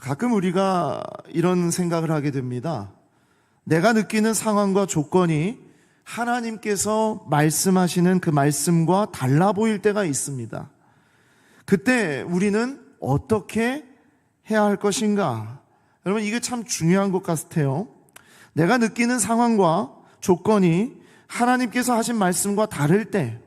가끔 우리가 이런 생각을 하게 됩니다. 내가 느끼는 상황과 조건이 하나님께서 말씀하시는 그 말씀과 달라 보일 때가 있습니다. 그때 우리는 어떻게 해야 할 것인가? 여러분, 이게 참 중요한 것 같아요. 내가 느끼는 상황과 조건이 하나님께서 하신 말씀과 다를 때,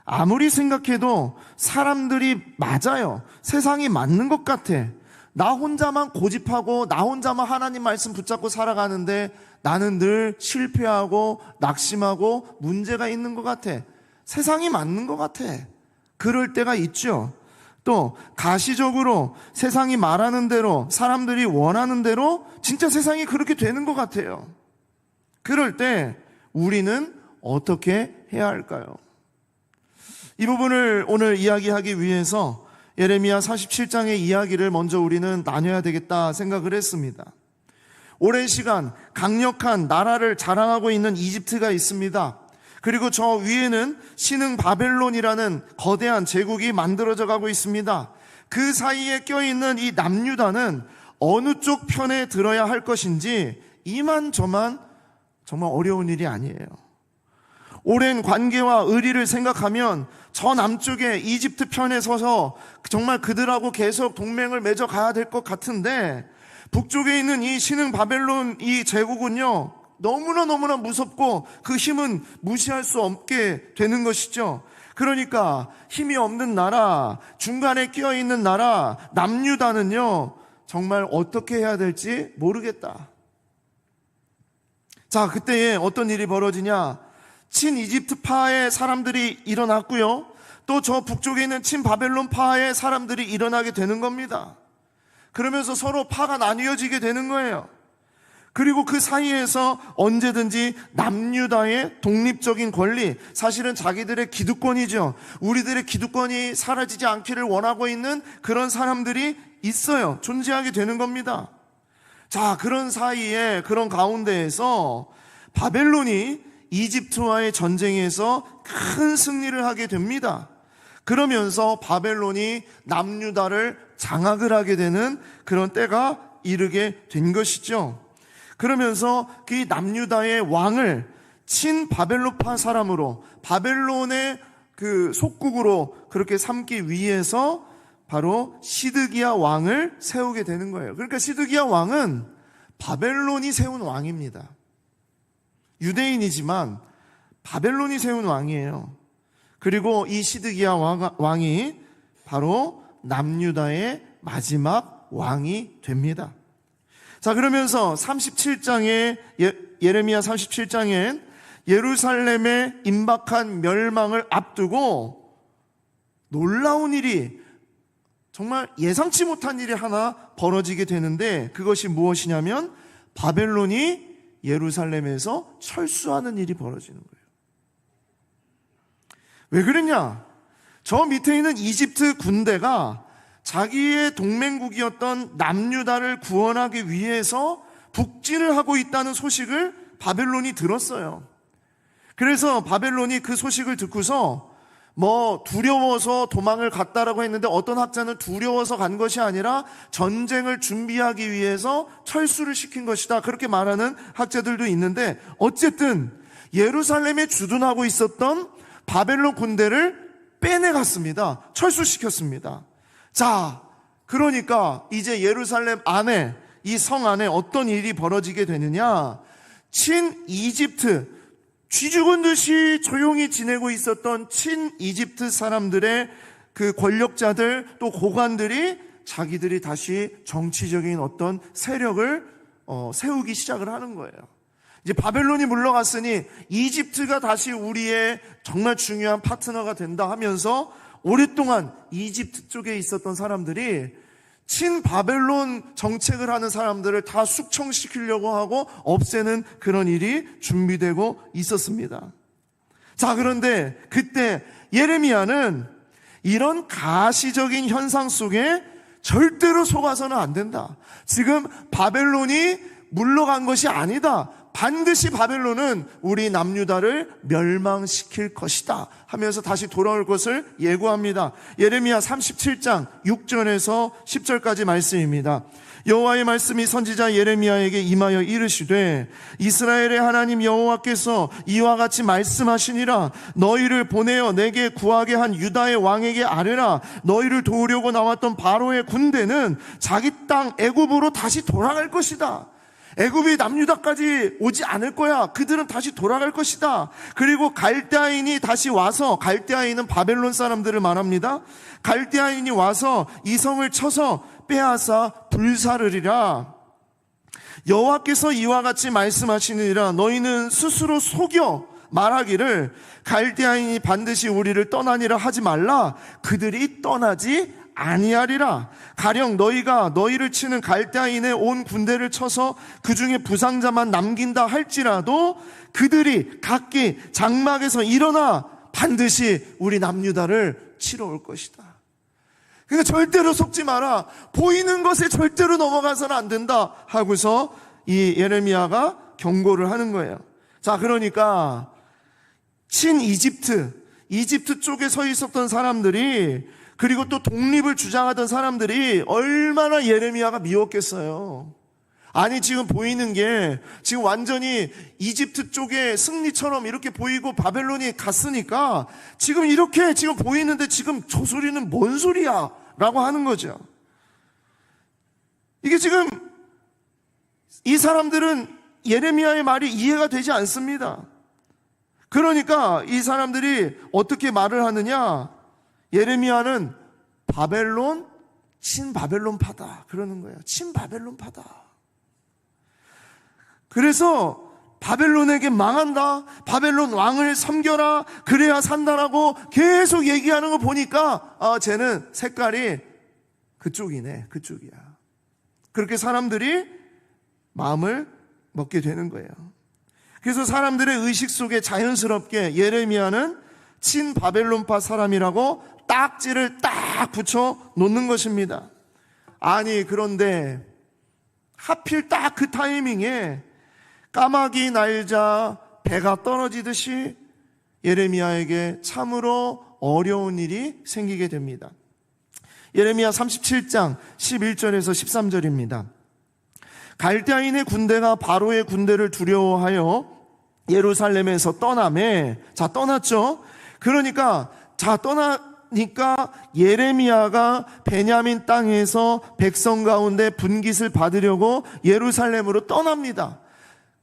아무리 생각해도 사람들이 맞아요. 세상이 맞는 것 같아. 나 혼자만 고집하고 나 혼자만 하나님 말씀 붙잡고 살아가는데 나는 늘 실패하고 낙심하고 문제가 있는 것 같아. 세상이 맞는 것 같아. 그럴 때가 있죠. 또 가시적으로 세상이 말하는 대로, 사람들이 원하는 대로 진짜 세상이 그렇게 되는 것 같아요. 그럴 때 우리는 어떻게 해야 할까요? 이 부분을 오늘 이야기하기 위해서 예레미야 47장의 이야기를 먼저 우리는 나눠야 되겠다 생각을 했습니다. 오랜 시간 강력한 나라를 자랑하고 있는 이집트가 있습니다. 그리고 저 위에는 신흥 바벨론이라는 거대한 제국이 만들어져 가고 있습니다. 그 사이에 껴있는 이 남유다는 어느 쪽 편에 들어야 할 것인지 이만저만 정말 어려운 일이 아니에요. 오랜 관계와 의리를 생각하면 저 남쪽에 이집트 편에 서서 정말 그들하고 계속 동맹을 맺어 가야 될 것 같은데, 북쪽에 있는 이 신흥 바벨론 이 제국은요, 너무나 무섭고 그 힘은 무시할 수 없게 되는 것이죠. 그러니까 힘이 없는 나라, 중간에 끼어있는 나라 남유다는요, 정말 어떻게 해야 될지 모르겠다. 자, 그때에 어떤 일이 벌어지냐? 친이집트파의 사람들이 일어났고요, 또 저 북쪽에 있는 친바벨론파의 사람들이 일어나게 되는 겁니다. 그러면서 서로 파가 나뉘어지게 되는 거예요. 그리고 그 사이에서 언제든지 남유다의 독립적인 권리, 사실은 자기들의 기득권이죠. 우리들의 기득권이 사라지지 않기를 원하고 있는 그런 사람들이 있어요. 존재하게 되는 겁니다. 자, 그런 사이에, 그런 가운데에서 바벨론이 이집트와의 전쟁에서 큰 승리를 하게 됩니다. 그러면서 바벨론이 남유다를 장악을 하게 되는 그런 때가 이르게 된 것이죠. 그러면서 그 남유다의 왕을 친바벨론파 사람으로, 바벨론의 그 속국으로 그렇게 삼기 위해서 바로 시드기야 왕을 세우게 되는 거예요. 그러니까 시드기야 왕은 바벨론이 세운 왕입니다. 유대인이지만 바벨론이 세운 왕이에요. 그리고 이 시드기야 왕이 바로 남유다의 마지막 왕이 됩니다. 자, 그러면서 37장에 예레미야 37장엔 예루살렘의 임박한 멸망을 앞두고 놀라운 일이, 정말 예상치 못한 일이 하나 벌어지게 되는데, 그것이 무엇이냐면 바벨론이 예루살렘에서 철수하는 일이 벌어지는 거예요. 왜 그랬냐? 저 밑에 있는 이집트 군대가 자기의 동맹국이었던 남유다를 구원하기 위해서 북진을 하고 있다는 소식을 바벨론이 들었어요. 그래서 바벨론이 그 소식을 듣고서 두려워서 도망을 갔다라고 했는데, 어떤 학자는 두려워서 간 것이 아니라 전쟁을 준비하기 위해서 철수를 시킨 것이다, 그렇게 말하는 학자들도 있는데, 어쨌든 예루살렘에 주둔하고 있었던 바벨론 군대를 빼내갔습니다. 철수시켰습니다. 자, 그러니까 이제 예루살렘 안에, 이 성 안에 어떤 일이 벌어지게 되느냐? 친 이집트, 쥐 죽은 듯이 조용히 지내고 있었던 친 이집트 사람들의 그 권력자들, 또 고관들이 자기들이 다시 정치적인 어떤 세력을 세우기 시작을 하는 거예요. 이제 바벨론이 물러갔으니 이집트가 다시 우리의 정말 중요한 파트너가 된다 하면서 오랫동안 이집트 쪽에 있었던 사람들이 친바벨론 정책을 하는 사람들을 다 숙청시키려고 하고 없애는 그런 일이 준비되고 있었습니다. 자, 그런데 그때 예레미야는 이런 가시적인 현상 속에 절대로 속아서는 안 된다. 지금 바벨론이 물러간 것이 아니다. 반드시 바벨론은 우리 남유다를 멸망시킬 것이다 하면서 다시 돌아올 것을 예고합니다. 예레미야 37장 6절에서 10절까지 말씀입니다. 여호와의 말씀이 선지자 예레미야에게 임하여 이르시되 이스라엘의 하나님 여호와께서 이와 같이 말씀하시니라. 너희를 보내어 내게 구하게 한 유다의 왕에게 아뢰라. 너희를 도우려고 나왔던 바로의 군대는 자기 땅 애굽으로 다시 돌아갈 것이다. 애굽이 남유다까지 오지 않을 거야. 그들은 다시 돌아갈 것이다. 그리고 갈대아인이 다시 와서, 갈대아인은 바벨론 사람들을 말합니다. 갈대아인이 와서 이 성을 쳐서 빼앗아 불사르리라. 여호와께서 이와 같이 말씀하시느니라. 너희는 스스로 속여 말하기를 갈대아인이 반드시 우리를 떠나니라 하지 말라. 그들이 떠나지 아니하리라. 가령 너희가 너희를 치는 갈대아인의 온 군대를 쳐서 그 중에 부상자만 남긴다 할지라도 그들이 각기 장막에서 일어나 반드시 우리 남유다를 치러 올 것이다. 그러니까 절대로 속지 마라. 보이는 것에 절대로 넘어가서는 안 된다 하고서 이 예레미야가 경고를 하는 거예요. 자, 그러니까 이집트 쪽에 서 있었던 사람들이, 그리고 또 독립을 주장하던 사람들이 얼마나 예레미야가 미웠겠어요. 아니, 지금 보이는 게 지금 완전히 이집트 쪽의 승리처럼 이렇게 보이고 바벨론이 갔으니까 지금 이렇게 지금 보이는데 지금 저 소리는 뭔 소리야? 라고 하는 거죠. 이게 지금 이 사람들은 예레미야의 말이 이해가 되지 않습니다. 그러니까 이 사람들이 어떻게 말을 하느냐? 예레미야는 바벨론, 친바벨론파다 그러는 거예요. 친바벨론파다. 그래서 바벨론에게 망한다, 바벨론 왕을 섬겨라, 그래야 산다라고 계속 얘기하는 거 보니까 쟤는 색깔이 그쪽이네, 그쪽이야. 그렇게 사람들이 마음을 먹게 되는 거예요. 그래서 사람들의 의식 속에 자연스럽게 예레미야는 친바벨론파 사람이라고 딱지를 딱 붙여 놓는 것입니다. 아니, 그런데 하필 딱 그 타이밍에 까마귀 날자 배가 떨어지듯이 예레미야에게 참으로 어려운 일이 생기게 됩니다. 예레미야 37장 11절에서 13절입니다. 갈대아인의 군대가 바로의 군대를 두려워하여 예루살렘에서 떠나매. 자, 떠났죠. 그러니까 예레미야가 베냐민 땅에서 백성 가운데 분깃을 받으려고 예루살렘으로 떠납니다.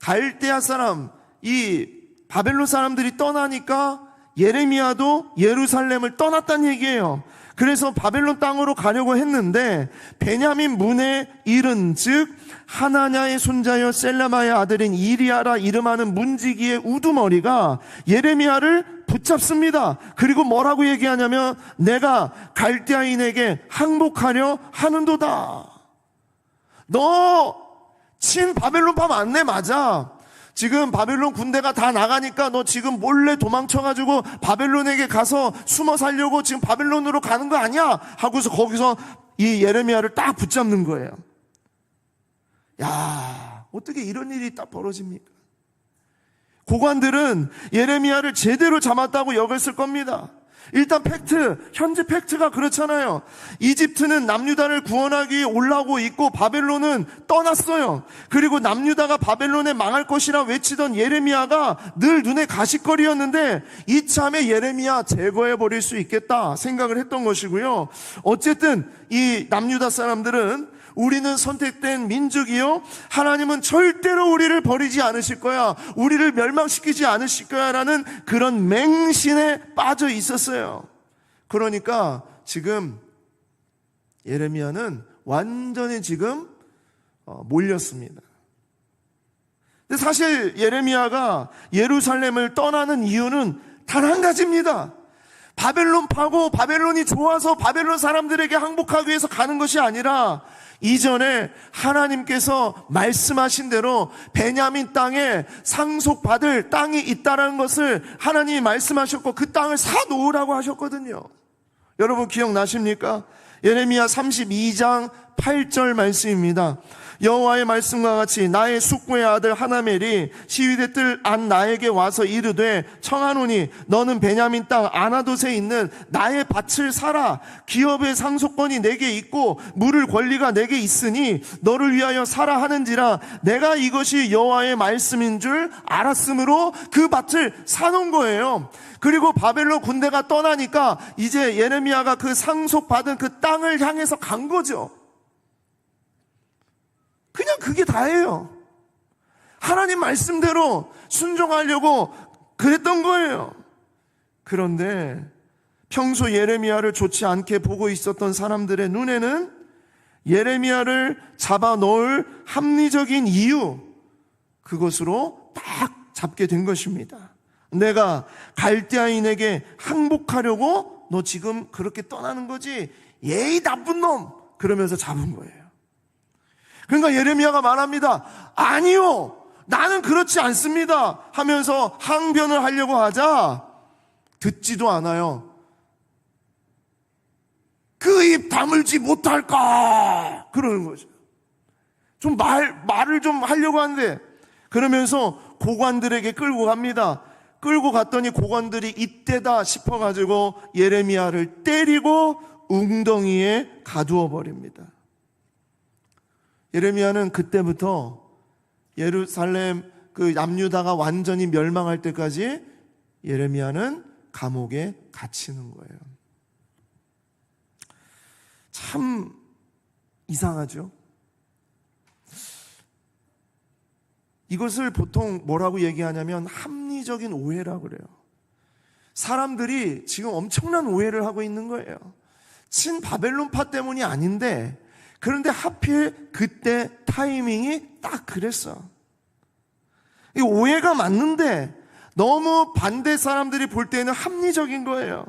갈대아 사람, 이 바벨론 사람들이 떠나니까 예레미야도 예루살렘을 떠났다는 얘기예요. 그래서 바벨론 땅으로 가려고 했는데 베냐민 문에 이른 즉 하나냐의 손자여 셀라마의 아들인 이리야라 이름하는 문지기의 우두머리가 예레미야를 붙잡습니다. 그리고 뭐라고 얘기하냐면 내가 갈대아인에게 항복하려 하는도다. 너 친 바벨론파 맞네. 맞아. 지금 바벨론 군대가 다 나가니까 너 지금 몰래 도망쳐가지고 바벨론에게 가서 숨어 살려고 지금 바벨론으로 가는 거 아니야? 하고서 거기서 이 예레미야를 딱 붙잡는 거예요. 야, 어떻게 이런 일이 딱 벌어집니까? 고관들은 예레미야를 제대로 잡았다고 여겼을 겁니다. 일단 현재 팩트가 그렇잖아요. 이집트는 남유다를 구원하기 위해 올라오고 있고 바벨론은 떠났어요. 그리고 남유다가 바벨론에 망할 것이라 외치던 예레미야가 늘 눈에 가시거리였는데 이참에 예레미야 제거해버릴 수 있겠다 생각을 했던 것이고요. 어쨌든 이 남유다 사람들은 우리는 선택된 민족이요, 하나님은 절대로 우리를 버리지 않으실 거야, 우리를 멸망시키지 않으실 거야 라는 그런 맹신에 빠져 있었어요. 그러니까 지금 예레미야는 완전히 지금 몰렸습니다. 근데 사실 예레미야가 예루살렘을 떠나는 이유는 단 한 가지입니다. 바벨론 파고 바벨론이 좋아서 바벨론 사람들에게 항복하기 위해서 가는 것이 아니라 이전에 하나님께서 말씀하신 대로 베냐민 땅에 상속받을 땅이 있다는 것을 하나님이 말씀하셨고 그 땅을 사놓으라고 하셨거든요. 여러분 기억나십니까? 예레미야 32장 8절 말씀입니다. 여호와의 말씀과 같이 나의 숙부의 아들 하나멜이 시위대 뜰 안 나에게 와서 이르되 청하노니 너는 베냐민 땅 아나돗에 있는 나의 밭을 사라. 기업의 상속권이 내게 있고 물을 권리가 내게 있으니 너를 위하여 사라 하는지라. 내가 이것이 여호와의 말씀인 줄 알았으므로 그 밭을 사놓은 거예요. 그리고 바벨론 군대가 떠나니까 이제 예레미야가 그 상속받은 그 땅을 향해서 간 거죠. 그냥 그게 다예요. 하나님 말씀대로 순종하려고 그랬던 거예요. 그런데 평소 예레미야를 좋지 않게 보고 있었던 사람들의 눈에는 예레미야를 잡아 넣을 합리적인 이유, 그것으로 딱 잡게 된 것입니다. 내가 갈대아인에게 항복하려고 너 지금 그렇게 떠나는 거지? 예의 나쁜 놈! 그러면서 잡은 거예요. 그러니까 예레미야가 말합니다. 아니요, 나는 그렇지 않습니다 하면서 항변을 하려고 하자 듣지도 않아요. 그 입 다물지 못할까? 그러는 거죠. 좀 말을 좀 하려고 하는데, 그러면서 고관들에게 끌고 갑니다. 끌고 갔더니 고관들이 이때다 싶어가지고 예레미야를 때리고 웅덩이에 가두어 버립니다. 예레미야는 그때부터 예루살렘 그 남유다가 완전히 멸망할 때까지 예레미야는 감옥에 갇히는 거예요. 참 이상하죠? 이것을 보통 뭐라고 얘기하냐면 합리적인 오해라고 그래요. 사람들이 지금 엄청난 오해를 하고 있는 거예요. 친바벨론파 때문이 아닌데, 그런데 하필 그때 타이밍이 딱 그랬어. 이 오해가 맞는데 너무 반대 사람들이 볼 때는 합리적인 거예요.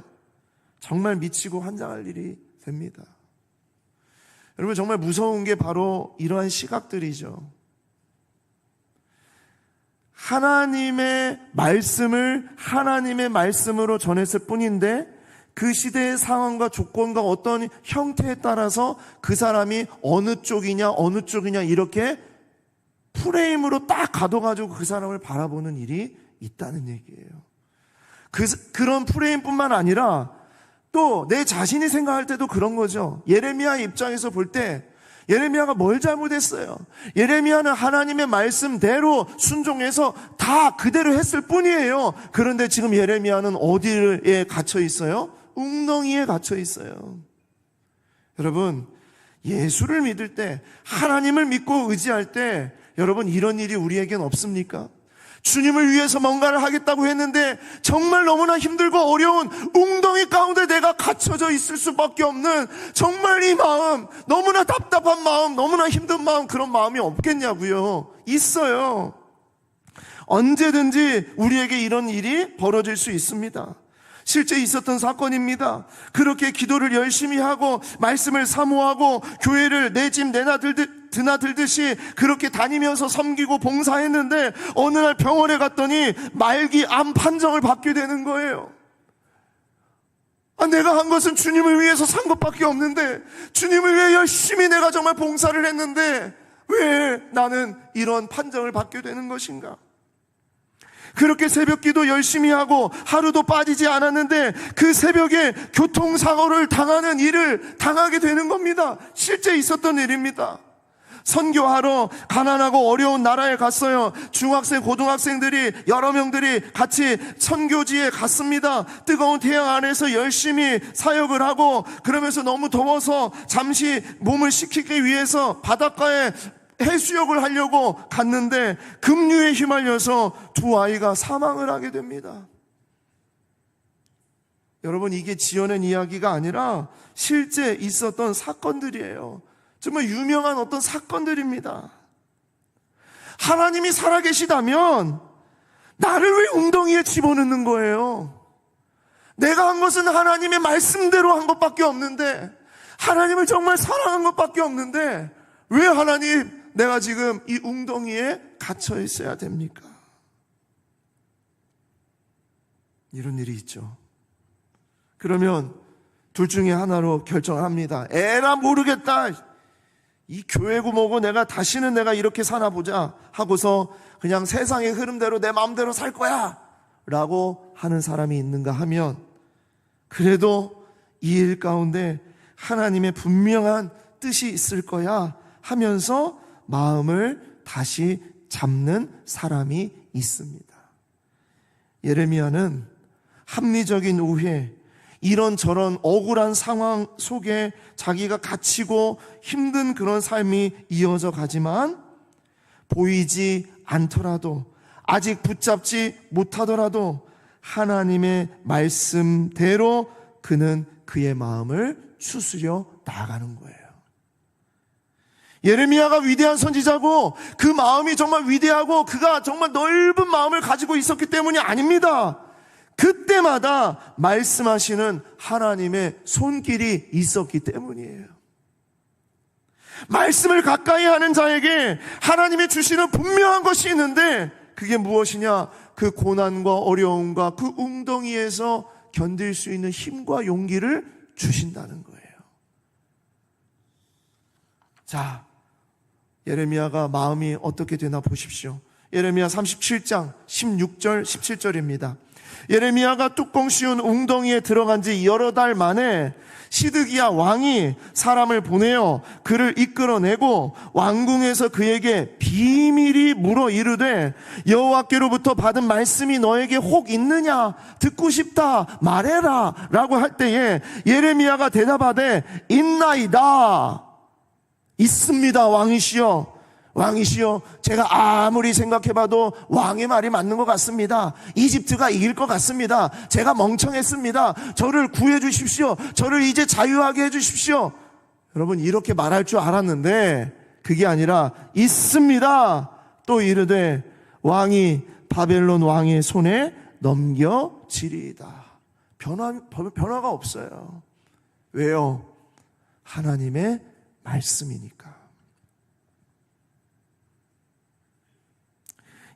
정말 미치고 환장할 일이 됩니다. 여러분, 정말 무서운 게 바로 이러한 시각들이죠. 하나님의 말씀을 하나님의 말씀으로 전했을 뿐인데 그 시대의 상황과 조건과 어떤 형태에 따라서 그 사람이 어느 쪽이냐 이렇게 프레임으로 딱 가둬가지고 그 사람을 바라보는 일이 있다는 얘기예요. 그런 프레임뿐만 아니라 또 내 자신이 생각할 때도 그런 거죠. 예레미야 입장에서 볼 때 예레미야가 뭘 잘못했어요? 예레미야는 하나님의 말씀대로 순종해서 다 그대로 했을 뿐이에요. 그런데 지금 예레미야는 어디에 갇혀 있어요? 웅덩이에 갇혀 있어요. 여러분, 예수를 믿을 때, 하나님을 믿고 의지할 때 여러분, 이런 일이 우리에겐 없습니까? 주님을 위해서 뭔가를 하겠다고 했는데 정말 너무나 힘들고 어려운 웅덩이 가운데 내가 갇혀져 있을 수밖에 없는, 정말 이 마음, 너무나 답답한 마음, 너무나 힘든 마음, 그런 마음이 없겠냐고요. 있어요. 언제든지 우리에게 이런 일이 벌어질 수 있습니다. 실제 있었던 사건입니다. 그렇게 기도를 열심히 하고 말씀을 사모하고 교회를 내 집 드나들듯이 그렇게 다니면서 섬기고 봉사했는데 어느 날 병원에 갔더니 말기 암 판정을 받게 되는 거예요. 내가 한 것은 주님을 위해서 산 것밖에 없는데, 주님을 위해 열심히 내가 정말 봉사를 했는데 왜 나는 이런 판정을 받게 되는 것인가? 그렇게 새벽 기도 열심히 하고 하루도 빠지지 않았는데 그 새벽에 교통사고를 당하는 일을 당하게 되는 겁니다. 실제 있었던 일입니다. 선교하러 가난하고 어려운 나라에 갔어요. 중학생, 고등학생들이 여러 명들이 같이 선교지에 갔습니다. 뜨거운 태양 안에서 열심히 사역을 하고, 그러면서 너무 더워서 잠시 몸을 식히기 위해서 바닷가에 해수욕을 하려고 갔는데 급류에 휘말려서 두 아이가 사망을 하게 됩니다. 여러분, 이게 지어낸 이야기가 아니라 실제 있었던 사건들이에요. 정말 유명한 어떤 사건들입니다. 하나님이 살아계시다면 나를 왜 웅덩이에 집어넣는 거예요? 내가 한 것은 하나님의 말씀대로 한 것밖에 없는데, 하나님을 정말 사랑한 것밖에 없는데 왜 하나님, 내가 지금 이 웅덩이에 갇혀 있어야 됩니까? 이런 일이 있죠. 그러면 둘 중에 하나로 결정합니다. 에라 모르겠다. 이 교회고 뭐고 내가 다시는 내가 이렇게 사나 보자 하고서 그냥 세상의 흐름대로 내 마음대로 살 거야 라고 하는 사람이 있는가 하면, 그래도 이 일 가운데 하나님의 분명한 뜻이 있을 거야 하면서 마음을 다시 잡는 사람이 있습니다. 예레미야는 합리적인 우회, 이런저런 억울한 상황 속에 자기가 갇히고 힘든 그런 삶이 이어져 가지만, 보이지 않더라도, 아직 붙잡지 못하더라도 하나님의 말씀대로 그는 그의 마음을 추스려 나아가는 거예요. 예레미야가 위대한 선지자고 그 마음이 정말 위대하고 그가 정말 넓은 마음을 가지고 있었기 때문이 아닙니다. 그때마다 말씀하시는 하나님의 손길이 있었기 때문이에요. 말씀을 가까이 하는 자에게 하나님이 주시는 분명한 것이 있는데, 그게 무엇이냐? 그 고난과 어려움과 그 웅덩이에서 견딜 수 있는 힘과 용기를 주신다는 거예요. 자, 예레미야가 마음이 어떻게 되나 보십시오. 예레미야 37장 16절 17절입니다. 예레미야가 뚜껑 씌운 웅덩이에 들어간 지 여러 달 만에 시드기야 왕이 사람을 보내어 그를 이끌어내고 왕궁에서 그에게 비밀이 물어 이르되, 여호와께로부터 받은 말씀이 너에게 혹 있느냐? 듣고 싶다 말해라 라고 할 때에 예레미야가 대답하되, 있나이다. 있습니다 왕이시여. 왕이시여, 제가 아무리 생각해봐도 왕의 말이 맞는 것 같습니다. 이집트가 이길 것 같습니다. 제가 멍청했습니다. 저를 구해 주십시오. 저를 이제 자유하게 해 주십시오. 여러분, 이렇게 말할 줄 알았는데 그게 아니라 있습니다. 또 이르되 왕이 바벨론 왕의 손에 넘겨지리이다. 변화가 없어요. 왜요? 하나님의 말씀이니까.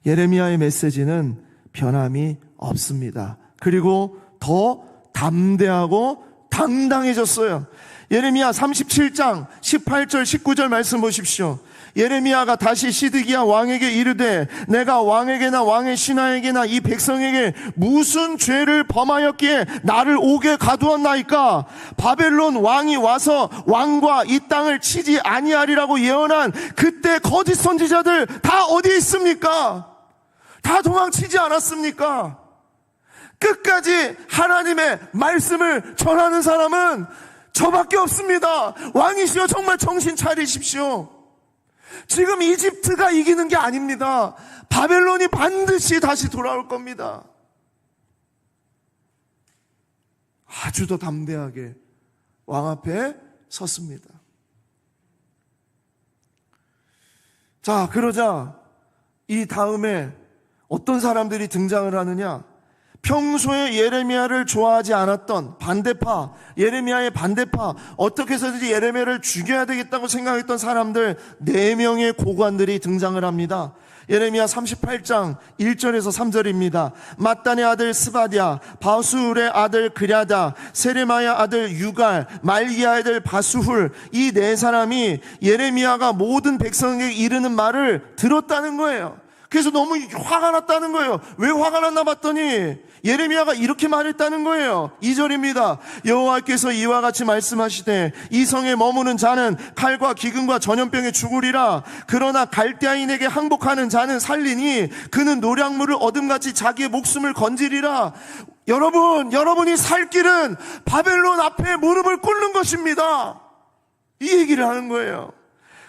예레미야의 메시지는 변함이 없습니다. 그리고 더 담대하고 당당해졌어요. 예레미야 37장 18절 19절 말씀 보십시오. 예레미야가 다시 시드기야 왕에게 이르되, 내가 왕에게나 왕의 신하에게나 이 백성에게 무슨 죄를 범하였기에 나를 옥에 가두었나이까? 바벨론 왕이 와서 왕과 이 땅을 치지 아니하리라고 예언한 그때 거짓 선지자들 다 어디 있습니까? 다 도망치지 않았습니까? 끝까지 하나님의 말씀을 전하는 사람은 저밖에 없습니다. 왕이시여, 정말 정신 차리십시오. 지금 이집트가 이기는 게 아닙니다. 바벨론이 반드시 다시 돌아올 겁니다. 아주 더 담대하게 왕 앞에 섰습니다. 자, 그러자 이 다음에 어떤 사람들이 등장을 하느냐? 평소에 예레미야를 좋아하지 않았던 반대파, 예레미야의 반대파, 어떻게 해서든지 예레미야를 죽여야 되겠다고 생각했던 사람들 4명의 고관들이 등장을 합니다. 예레미야 38장 1절에서 3절입니다. mat단의 아들 스바디야, 바수울의 아들 그랴다, 세레마야 아들 유갈, 말기야 아들 바수훌, 이 4사람이 예레미야가 모든 백성에게 이르는 말을 들었다는 거예요. 그래서 너무 화가 났다는 거예요. 왜 화가 났나 봤더니 예레미야가 이렇게 말했다는 거예요. 2절입니다. 여호와께서 이와 같이 말씀하시되, 이 성에 머무는 자는 칼과 기근과 전염병에 죽으리라. 그러나 갈대아인에게 항복하는 자는 살리니 그는 노량물을 얻음같이 자기의 목숨을 건지리라. 여러분이 살 길은 바벨론 앞에 무릎을 꿇는 것입니다. 이 얘기를 하는 거예요.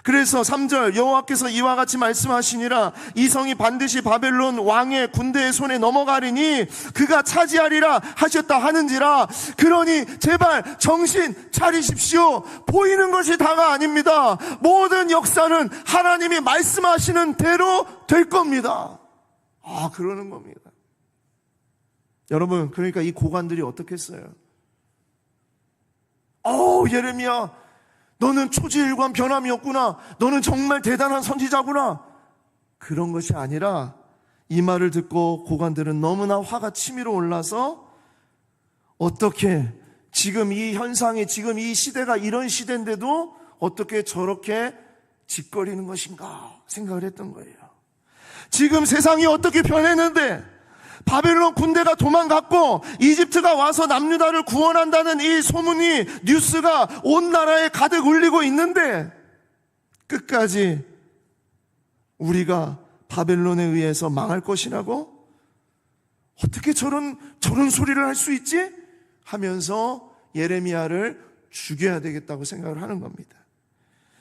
그래서 3절, 여호와께서 이와 같이 말씀하시니라. 이 성이 반드시 바벨론 왕의 군대의 손에 넘어가리니 그가 차지하리라 하셨다 하는지라. 그러니 제발 정신 차리십시오. 보이는 것이 다가 아닙니다. 모든 역사는 하나님이 말씀하시는 대로 될 겁니다. 그러는 겁니다. 여러분, 그러니까 이 고관들이 어떻게 했어요? 예레미야, 너는 초지일관 변함이 없구나. 너는 정말 대단한 선지자구나. 그런 것이 아니라 이 말을 듣고 고관들은 너무나 화가 치밀어 올라서, 어떻게 지금 이 현상이, 지금 이 시대가 이런 시대인데도 어떻게 저렇게 짓거리는 것인가 생각을 했던 거예요. 지금 세상이 어떻게 변했는데 바벨론 군대가 도망갔고 이집트가 와서 남유다를 구원한다는 이 소문이, 뉴스가 온 나라에 가득 울리고 있는데 끝까지 우리가 바벨론에 의해서 망할 것이라고? 어떻게 저런 소리를 할 수 있지? 하면서 예레미야를 죽여야 되겠다고 생각을 하는 겁니다.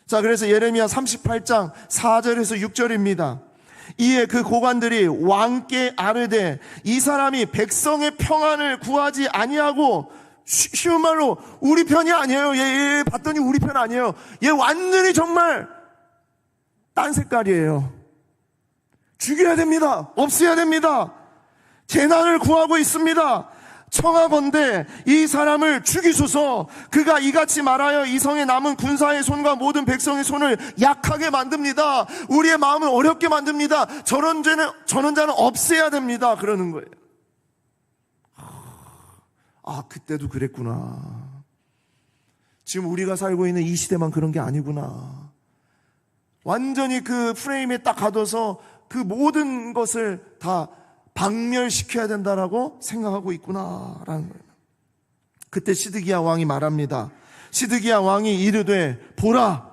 자, 그래서 예레미야 38장 4절에서 6절입니다. 이에 그 고관들이 왕께 아뢰되 이 사람이 백성의 평안을 구하지 아니하고, 쉬운 말로 우리 편이 아니에요. 얘 봤더니 우리 편 아니에요. 얘 완전히 정말 딴 색깔이에요. 죽여야 됩니다. 없애야 됩니다. 재난을 구하고 있습니다. 청하건대 이 사람을 죽이소서. 그가 이같이 말하여 이 성에 남은 군사의 손과 모든 백성의 손을 약하게 만듭니다. 우리의 마음을 어렵게 만듭니다. 저런 자는 없애야 됩니다. 그러는 거예요. 그때도 그랬구나. 지금 우리가 살고 있는 이 시대만 그런 게 아니구나. 완전히 그 프레임에 딱 가둬서 그 모든 것을 다 박멸시켜야 된다라고 생각하고 있구나라는 거예요. 그때 시드기야 왕이 말합니다. 시드기야 왕이 이르되 보라,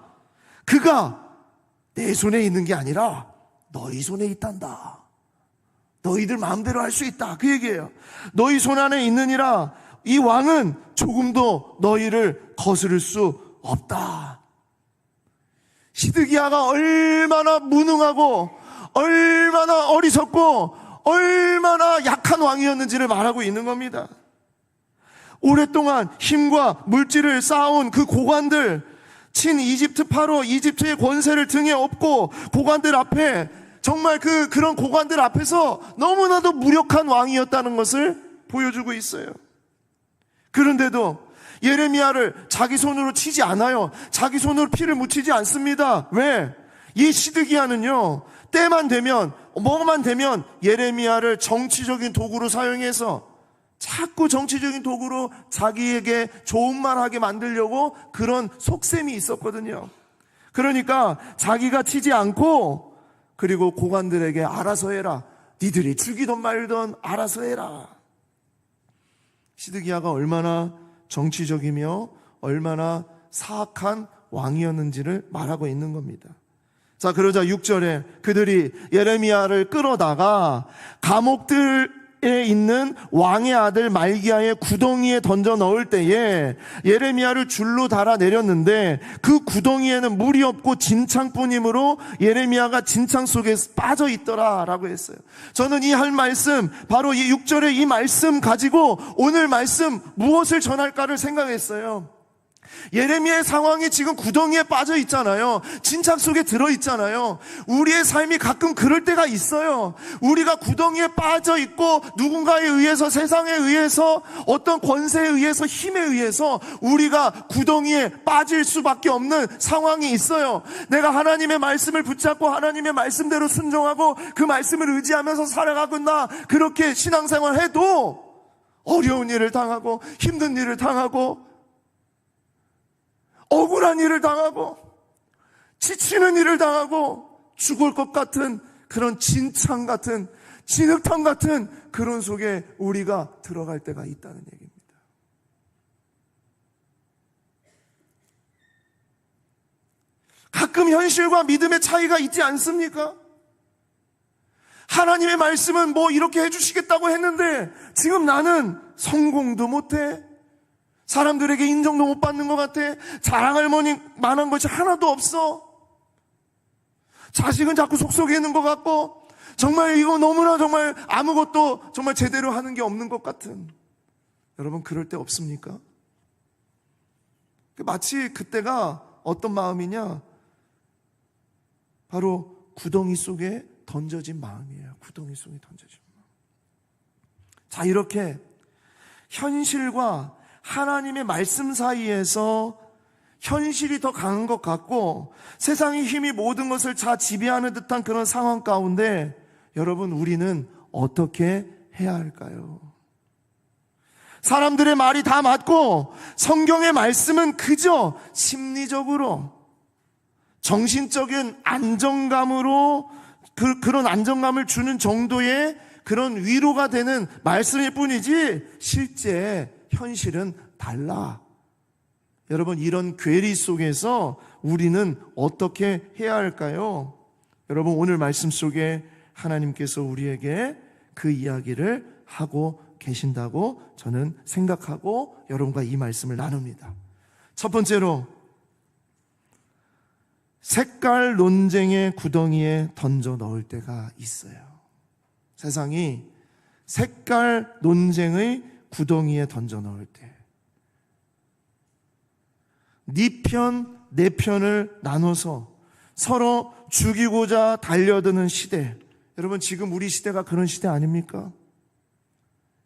그가 내 손에 있는 게 아니라 너희 손에 있단다. 너희들 마음대로 할 수 있다. 그 얘기예요. 너희 손 안에 있느니라. 이 왕은 조금도 너희를 거스를 수 없다. 시드기야가 얼마나 무능하고 얼마나 어리석고 얼마나 약한 왕이었는지를 말하고 있는 겁니다. 오랫동안 힘과 물질을 쌓아온 그 고관들, 친 이집트 파로 이집트의 권세를 등에 업고 고관들 앞에, 정말 그런 고관들 앞에서 너무나도 무력한 왕이었다는 것을 보여주고 있어요. 그런데도 예레미야를 자기 손으로 치지 않아요. 자기 손으로 피를 묻히지 않습니다. 왜? 이 시드기야는요, 때만 되면, 뭐만 되면 예레미야를 정치적인 도구로 사용해서 자꾸 정치적인 도구로 자기에게 좋은 말 하게 만들려고 그런 속셈이 있었거든요. 그러니까 자기가 치지 않고, 그리고 고관들에게 알아서 해라. 니들이 죽이던 말던 알아서 해라. 시드기야가 얼마나 정치적이며 얼마나 사악한 왕이었는지를 말하고 있는 겁니다. 자, 그러자 6절에 그들이 예레미야를 끌어다가 감옥들에 있는 왕의 아들 말기야의 구덩이에 던져 넣을 때에 예레미야를 줄로 달아 내렸는데 그 구덩이에는 물이 없고 진창뿐이므로 예레미야가 진창 속에 빠져 있더라 라고 했어요. 저는 이 할 말씀, 바로 이 6절의 이 말씀 가지고 오늘 말씀 무엇을 전할까를 생각했어요. 예레미야의 상황이 지금 구덩이에 빠져 있잖아요. 진창 속에 들어 있잖아요. 우리의 삶이 가끔 그럴 때가 있어요. 우리가 구덩이에 빠져 있고 누군가에 의해서, 세상에 의해서, 어떤 권세에 의해서, 힘에 의해서 우리가 구덩이에 빠질 수밖에 없는 상황이 있어요. 내가 하나님의 말씀을 붙잡고 하나님의 말씀대로 순종하고 그 말씀을 의지하면서 살아가거나 그렇게 신앙생활 해도 어려운 일을 당하고 힘든 일을 당하고 억울한 일을 당하고 지치는 일을 당하고 죽을 것 같은 그런 진창 같은, 진흙탕 같은 그런 속에 우리가 들어갈 때가 있다는 얘기입니다. 가끔 현실과 믿음의 차이가 있지 않습니까? 하나님의 말씀은 뭐 이렇게 해주시겠다고 했는데 지금 나는 성공도 못해, 사람들에게 인정도 못 받는 것 같아, 자랑할 만한 것이 하나도 없어, 자식은 자꾸 속속에 있는 것 같고, 정말 이거 너무나 정말 아무것도 정말 제대로 하는 게 없는 것 같은, 여러분 그럴 때 없습니까? 마치 그때가 어떤 마음이냐, 바로 구덩이 속에 던져진 마음이에요. 구덩이 속에 던져진 마음. 자, 이렇게 현실과 하나님의 말씀 사이에서 현실이 더 강한 것 같고 세상의 힘이 모든 것을 다 지배하는 듯한 그런 상황 가운데 여러분, 우리는 어떻게 해야 할까요? 사람들의 말이 다 맞고 성경의 말씀은 그저 심리적으로 정신적인 안정감으로 그런 안정감을 주는 정도의 그런 위로가 되는 말씀일 뿐이지 실제 현실은 달라. 여러분, 이런 괴리 속에서 우리는 어떻게 해야 할까요? 여러분, 오늘 말씀 속에 하나님께서 우리에게 그 이야기를 하고 계신다고 저는 생각하고 여러분과 이 말씀을 나눕니다. 첫 번째로, 색깔 논쟁의 구덩이에 던져 넣을 때가 있어요. 세상이 색깔 논쟁의 구덩이에 던져 넣을 때, 네 편, 내 편을 나눠서 서로 죽이고자 달려드는 시대. 여러분, 지금 우리 시대가 그런 시대 아닙니까?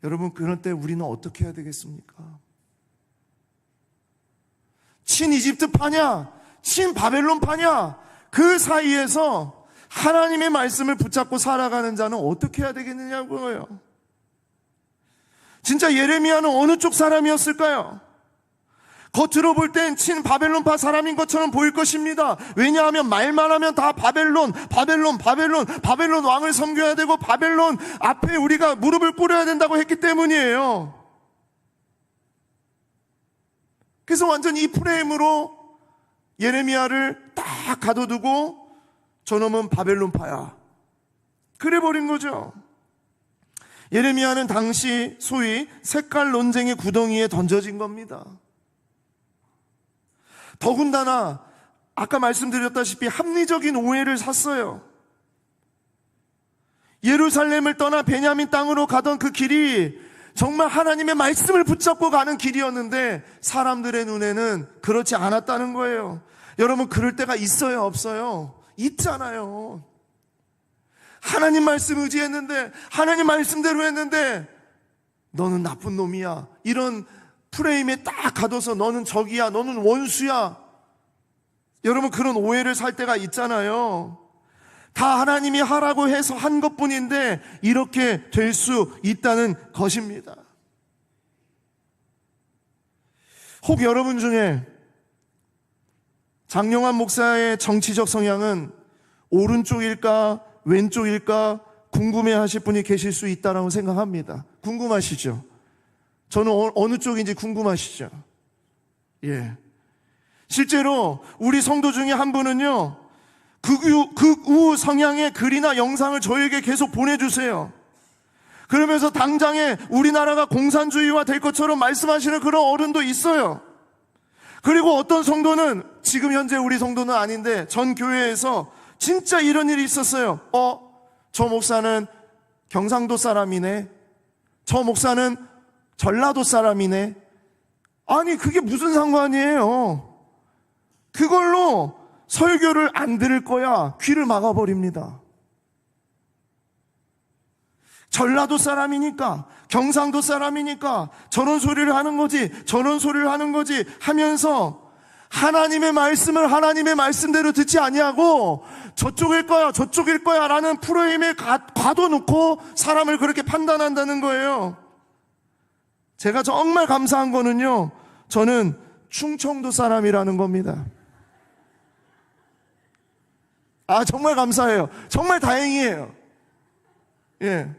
여러분, 그럴 때 우리는 어떻게 해야 되겠습니까? 친 이집트 파냐, 친 바벨론 파냐, 그 사이에서 하나님의 말씀을 붙잡고 살아가는 자는 어떻게 해야 되겠느냐고요. 진짜 예레미야는 어느 쪽 사람이었을까요? 겉으로 볼 땐 친 바벨론파 사람인 것처럼 보일 것입니다. 왜냐하면 말만 하면 다 바벨론 왕을 섬겨야 되고 바벨론 앞에 우리가 무릎을 꿇어야 된다고 했기 때문이에요. 그래서 완전 이 프레임으로 예레미야를 딱 가둬두고 저놈은 바벨론파야, 그래 버린 거죠. 예레미야는 당시 소위 색깔 논쟁의 구덩이에 던져진 겁니다. 더군다나 아까 말씀드렸다시피 합리적인 오해를 샀어요. 예루살렘을 떠나 베냐민 땅으로 가던 그 길이 정말 하나님의 말씀을 붙잡고 가는 길이었는데 사람들의 눈에는 그렇지 않았다는 거예요. 여러분, 그럴 때가 있어요, 없어요? 있잖아요. 하나님 말씀 의지했는데, 하나님 말씀대로 했는데 너는 나쁜 놈이야, 이런 프레임에 딱 가둬서 너는 적이야, 너는 원수야. 여러분, 그런 오해를 살 때가 있잖아요. 다 하나님이 하라고 해서 한 것뿐인데 이렇게 될 수 있다는 것입니다. 혹 여러분 중에 장영환 목사의 정치적 성향은 오른쪽일까 왼쪽일까 궁금해하실 분이 계실 수 있다고 생각합니다. 궁금하시죠? 저는 어느 쪽인지 궁금하시죠? 예. 실제로 우리 성도 중에 한 분은요, 극우 성향의 글이나 영상을 저에게 계속 보내주세요. 그러면서 당장에 우리나라가 공산주의화 될 것처럼 말씀하시는 그런 어른도 있어요. 그리고 어떤 성도는, 지금 현재 우리 성도는 아닌데 전 교회에서 진짜 이런 일이 있었어요. 저 목사는 경상도 사람이네, 저 목사는 전라도 사람이네. 아니, 그게 무슨 상관이에요? 그걸로 설교를 안 들을 거야 귀를 막아버립니다. 전라도 사람이니까, 경상도 사람이니까 저런 소리를 하는 거지, 저런 소리를 하는 거지 하면서 하나님의 말씀을 하나님의 말씀대로 듣지 아니하고 저쪽일 거야 저쪽일 거야 라는 프레임에 가둬놓고 사람을 그렇게 판단한다는 거예요. 제가 정말 감사한 거는요, 저는 충청도 사람이라는 겁니다. 정말 감사해요. 정말 다행이에요. 예.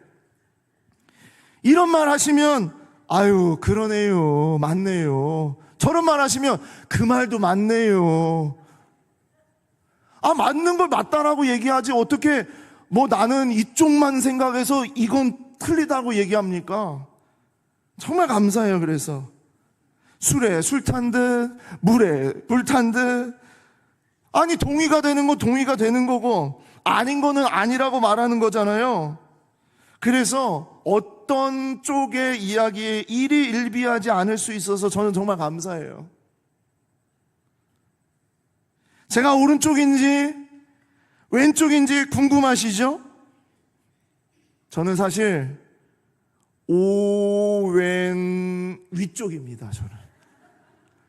이런 말 하시면 아유 그러네요, 맞네요. 저런 말 하시면 그 말도 맞네요. 맞는 걸 맞다라고 얘기하지 어떻게 나는 이쪽만 생각해서 이건 틀리다고 얘기합니까? 정말 감사해요. 그래서 술에 술 탄 듯 물에 불 탄 듯, 동의가 되는 건 동의가 되는 거고 아닌 거는 아니라고 말하는 거잖아요. 그래서 어떤 쪽의 이야기에 일희일비하지 않을 수 있어서 저는 정말 감사해요. 제가 오른쪽인지 왼쪽인지 궁금하시죠? 저는 사실 오왼 위쪽입니다.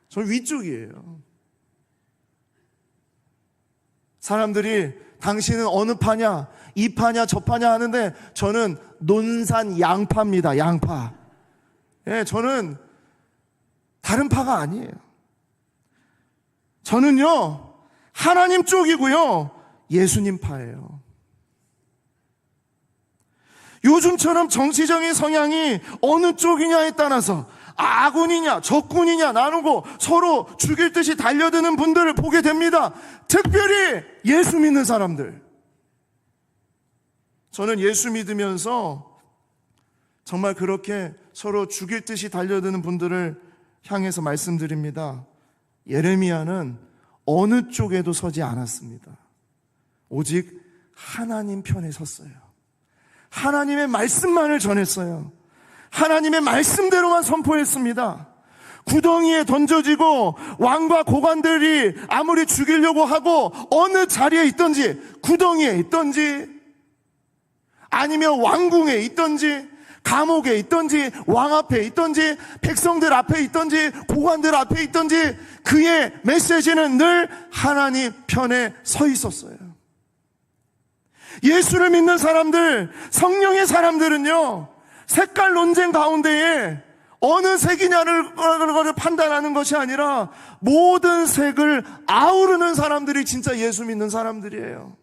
저는 위쪽이에요. 사람들이 당신은 어느 파냐, 이 파냐, 저 파냐 하는데 저는 논산 양파입니다. 양파. 예, 저는 다른 파가 아니에요. 저는요, 하나님 쪽이고요, 예수님 파예요. 요즘처럼 정치적인 성향이 어느 쪽이냐에 따라서 아군이냐 적군이냐 나누고 서로 죽일 듯이 달려드는 분들을 보게 됩니다. 특별히 예수 믿는 사람들. 저는 예수 믿으면서 정말 그렇게 서로 죽일 듯이 달려드는 분들을 향해서 말씀드립니다. 예레미야는 어느 쪽에도 서지 않았습니다. 오직 하나님 편에 섰어요. 하나님의 말씀만을 전했어요. 하나님의 말씀대로만 선포했습니다. 구덩이에 던져지고 왕과 고관들이 아무리 죽이려고 하고 어느 자리에 있든지, 구덩이에 있든지 아니면 왕궁에 있든지 감옥에 있든지 왕 앞에 있든지 백성들 앞에 있든지 고관들 앞에 있든지 그의 메시지는 늘 하나님 편에 서 있었어요. 예수를 믿는 사람들, 성령의 사람들은요, 색깔 논쟁 가운데에 어느 색이냐를 판단하는 것이 아니라 모든 색을 아우르는 사람들이 진짜 예수 믿는 사람들이에요.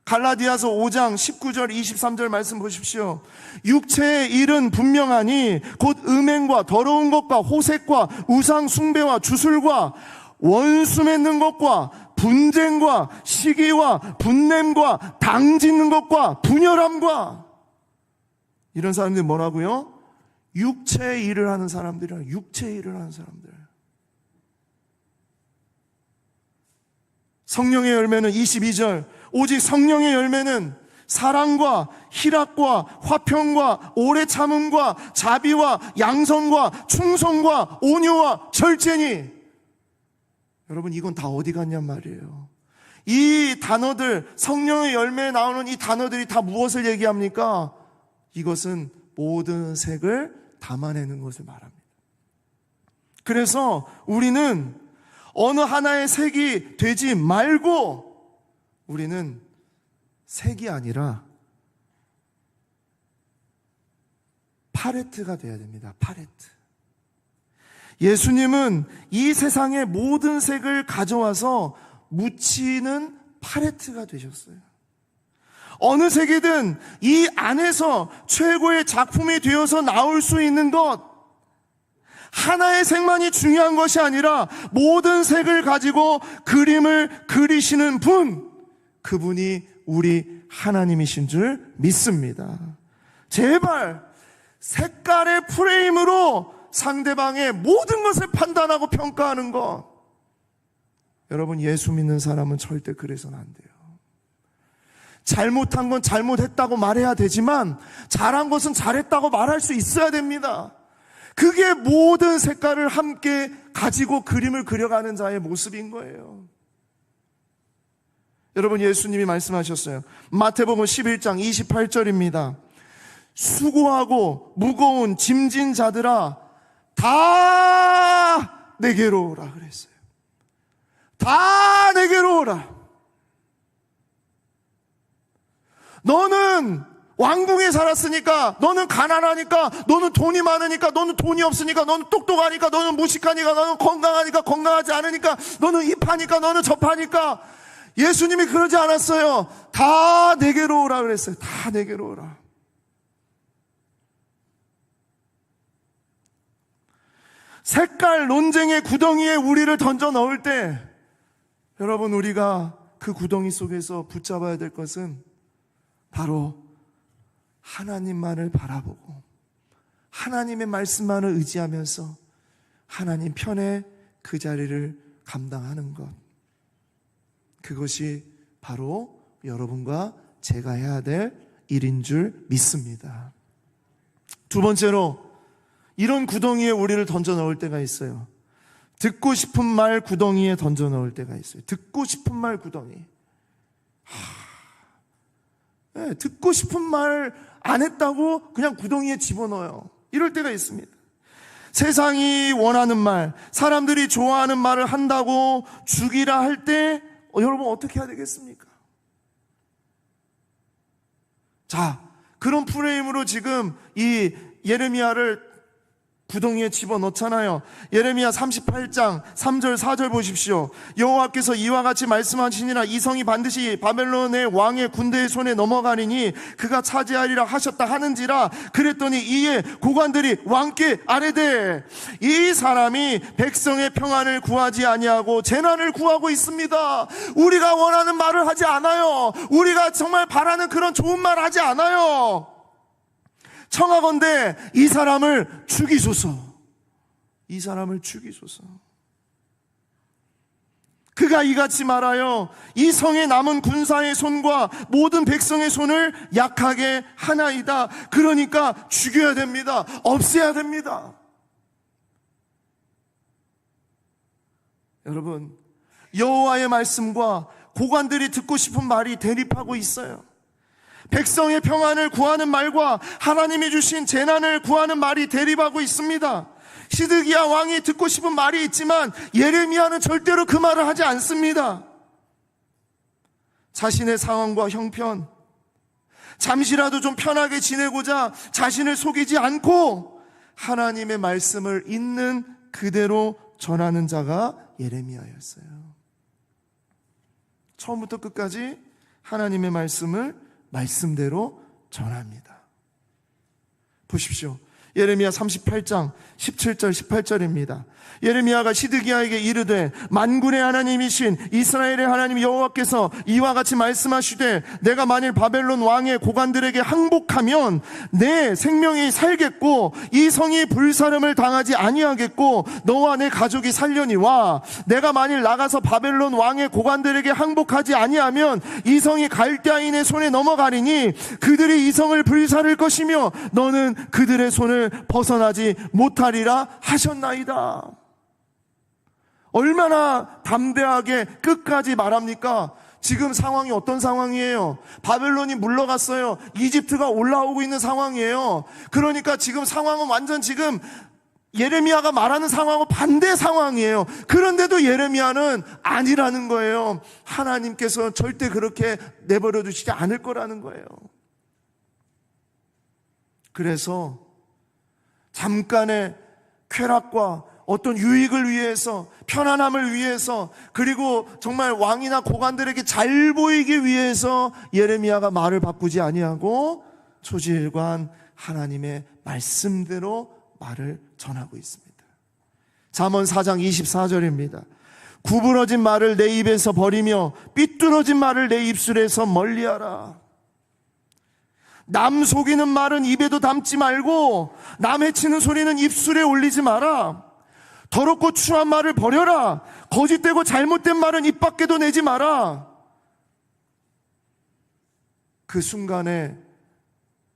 갈라디아서 5장 19절 23절 말씀 보십시오. 육체의 일은 분명하니 곧 음행과 더러운 것과 호색과 우상 숭배와 주술과 원수 맺는 것과 분쟁과 시기와 분냄과 당짓는 것과 분열함과, 이런 사람들이 뭐라고요? 육체의 일을 하는 사람들이라. 육체의 일을 하는 사람들. 성령의 열매는 22절, 오직 성령의 열매는 사랑과 희락과 화평과 오래 참음과 자비와 양선과 충성과 온유와 절제니. 여러분, 이건 다 어디 갔냔 말이에요. 이 단어들, 성령의 열매에 나오는 이 단어들이 다 무엇을 얘기합니까? 이것은 모든 색을 담아내는 것을 말합니다. 그래서 우리는 어느 하나의 색이 되지 말고 우리는 색이 아니라 팔레트가 돼야 됩니다. 팔레트. 예수님은 이 세상의 모든 색을 가져와서 묻히는 팔레트가 되셨어요. 어느 색이든 이 안에서 최고의 작품이 되어서 나올 수 있는 것, 하나의 색만이 중요한 것이 아니라 모든 색을 가지고 그림을 그리시는 분, 그분이 우리 하나님이신 줄 믿습니다. 제발 색깔의 프레임으로 상대방의 모든 것을 판단하고 평가하는 것, 여러분, 예수 믿는 사람은 절대 그래서는 안 돼요. 잘못한 건 잘못했다고 말해야 되지만 잘한 것은 잘했다고 말할 수 있어야 됩니다. 그게 모든 색깔을 함께 가지고 그림을 그려가는 자의 모습인 거예요. 여러분, 예수님이 말씀하셨어요. 마태복음 11장 28절입니다. 수고하고 무거운 짐진 자들아, 다 내게로 오라 그랬어요. 다 내게로 오라. 너는 왕궁에 살았으니까, 너는 가난하니까, 너는 돈이 많으니까, 너는 돈이 없으니까, 너는 똑똑하니까, 너는 무식하니까, 너는 건강하니까, 건강하지 않으니까, 너는 이 파니까, 너는 저 파니까. 예수님이 그러지 않았어요. 다 내게로 오라 그랬어요. 다 내게로 오라. 색깔 논쟁의 구덩이에 우리를 던져 넣을 때, 여러분, 우리가 그 구덩이 속에서 붙잡아야 될 것은 바로 하나님만을 바라보고 하나님의 말씀만을 의지하면서 하나님 편에 그 자리를 감당하는 것, 그것이 바로 여러분과 제가 해야 될 일인 줄 믿습니다. 두 번째로, 이런 구덩이에 우리를 던져 넣을 때가 있어요. 듣고 싶은 말 구덩이에 던져 넣을 때가 있어요. 듣고 싶은 말 구덩이. 네, 듣고 싶은 말 안 했다고 그냥 구덩이에 집어넣어요. 이럴 때가 있습니다. 세상이 원하는 말, 사람들이 좋아하는 말을 한다고 죽이라 할 때 여러분 어떻게 해야 되겠습니까? 자, 그런 프레임으로 지금 이 예레미야를 구덩이에 집어넣잖아요. 예레미야 38장 3절 4절 보십시오. 여호와께서 이와 같이 말씀하시니라. 이 성이 반드시 바벨론의 왕의 군대의 손에 넘어가리니 그가 차지하리라 하셨다 하는지라. 그랬더니 이에 고관들이 왕께 아뢰되 이 사람이 백성의 평안을 구하지 아니하고 재난을 구하고 있습니다. 우리가 원하는 말을 하지 않아요. 우리가 정말 바라는 그런 좋은 말 하지 않아요. 청하건대 이 사람을 죽이소서. 이 사람을 죽이소서. 그가 이같이 말하여 이 성에 남은 군사의 손과 모든 백성의 손을 약하게 하나이다. 그러니까 죽여야 됩니다. 없애야 됩니다. 여러분, 여호와의 말씀과 고관들이 듣고 싶은 말이 대립하고 있어요. 백성의 평안을 구하는 말과 하나님이 주신 재난을 구하는 말이 대립하고 있습니다. 시드기야 왕이 듣고 싶은 말이 있지만 예레미야는 절대로 그 말을 하지 않습니다. 자신의 상황과 형편, 잠시라도 좀 편하게 지내고자 자신을 속이지 않고 하나님의 말씀을 있는 그대로 전하는 자가 예레미야였어요. 처음부터 끝까지 하나님의 말씀을 말씀대로 전합니다. 보십시오. 예레미야 38장 17절 18절입니다. 예레미야가 시드기야에게 이르되 만군의 하나님이신 이스라엘의 하나님 여호와께서 이와 같이 말씀하시되 내가 만일 바벨론 왕의 고관들에게 항복하면 내 생명이 살겠고 이 성이 불사름을 당하지 아니하겠고 너와 내 가족이 살려니와 내가 만일 나가서 바벨론 왕의 고관들에게 항복하지 아니하면 이 성이 갈대아인의 손에 넘어가리니 그들이 이 성을 불사를 것이며 너는 그들의 손을 벗어나지 못하리라 하셨나이다. 얼마나 담대하게 끝까지 말합니까? 지금 상황이 어떤 상황이에요? 바벨론이 물러갔어요. 이집트가 올라오고 있는 상황이에요. 그러니까 지금 상황은 완전 지금 예레미야가 말하는 상황하고 반대 상황이에요. 그런데도 예레미야는 아니라는 거예요. 하나님께서 절대 그렇게 내버려 두시지 않을 거라는 거예요. 그래서 잠깐의 쾌락과 어떤 유익을 위해서, 편안함을 위해서, 그리고 정말 왕이나 고관들에게 잘 보이기 위해서 예레미야가 말을 바꾸지 아니하고 초지일관 하나님의 말씀대로 말을 전하고 있습니다. 잠언 4장 24절입니다. 구부러진 말을 내 입에서 버리며 삐뚤어진 말을 내 입술에서 멀리하라. 남 속이는 말은 입에도 담지 말고 남 해치는 소리는 입술에 올리지 마라. 더럽고 추한 말을 버려라. 거짓되고 잘못된 말은 입 밖에도 내지 마라. 그 순간에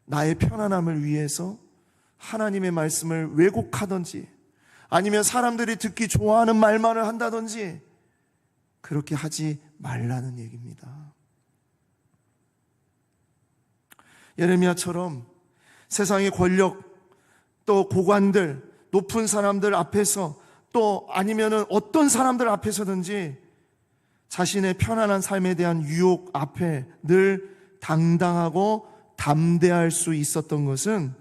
나의 편안함을 위해서 하나님의 말씀을 왜곡하든지 아니면 사람들이 듣기 좋아하는 말만을 한다든지 그렇게 하지 말라는 얘기입니다. 예레미야처럼 세상의 권력, 또 고관들, 높은 사람들 앞에서 또 아니면은 어떤 사람들 앞에서든지 자신의 편안한 삶에 대한 유혹 앞에 늘 당당하고 담대할 수 있었던 것은